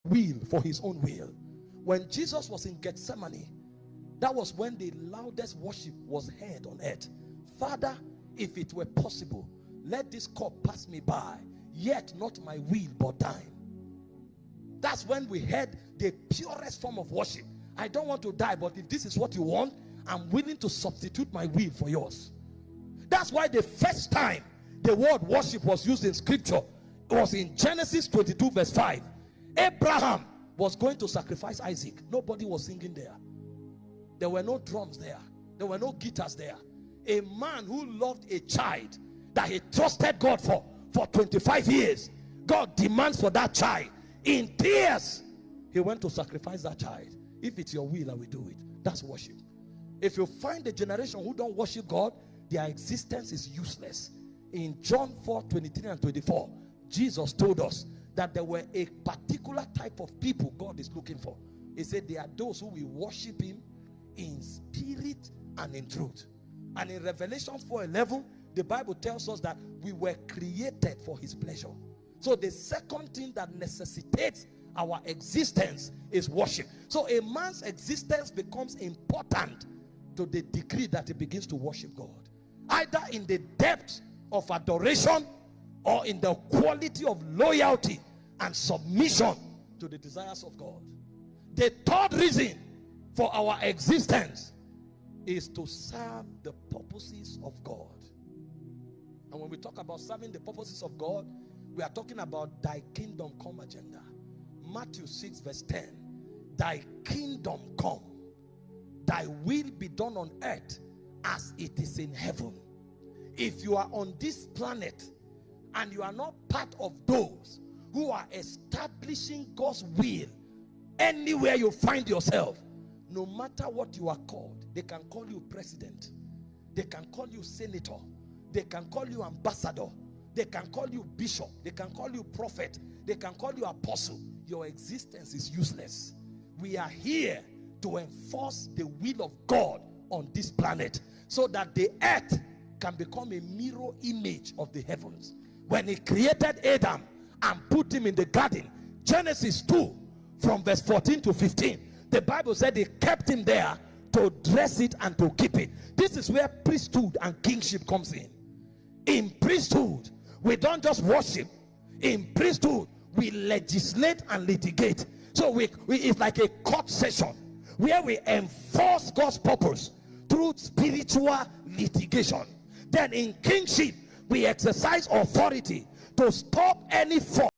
will for his own will. When Jesus was in Gethsemane, that was when the loudest worship was heard on earth. Father, if it were possible, let this cup pass me by, yet not my will but thine. That's when we heard the purest form of worship. I don't want to die, but if this is what you want, I'm willing to substitute my will for yours. That's why the first time the word worship was used in scripture, it was in Genesis 22 verse 5. Abraham was going to sacrifice Isaac. Nobody was singing there. There were no drums there. There were no guitars there. A man who loved a child that he trusted God for 25 years. God demands for that child. In tears, he went to sacrifice that child. If it's your will, I will do it. That's worship. If you find a generation who don't worship God, their existence is useless. In John 4:23 and 24, Jesus told us that there were a particular type of people God is looking for. He said they are those who will worship him in spirit and in truth. And in Revelation 4:11, the Bible tells us that we were created for his pleasure. So the second thing that necessitates our existence is worship. So a man's existence becomes important to the degree that he begins to worship God, either in the depth of adoration or in the quality of loyalty and submission to the desires of God. The third reason for our existence is to serve the purposes of God. And when we talk about serving the purposes of God, we are talking about thy kingdom come agenda. Matthew 6 verse 10. Thy kingdom come, thy will be done on earth as it is in heaven. If you are on this planet and you are not part of those who are establishing God's will anywhere you find yourself, no matter what you are called, they can call you president, they can call you senator, they can call you ambassador, they can call you bishop, they can call you prophet, they can call you apostle. Your existence is useless. We are here to enforce the will of God on this planet so that the earth can become a mirror image of the heavens. When he created Adam and put him in the garden, Genesis 2 from verse 14 to 15, the Bible said he kept him there to dress it and to keep it. This is where priesthood and kingship comes in. In priesthood, we don't just worship. In priesthood, we legislate and litigate. So it's like a court session where we enforce God's purpose through spiritual litigation. Then in kingship, we exercise authority to stop any form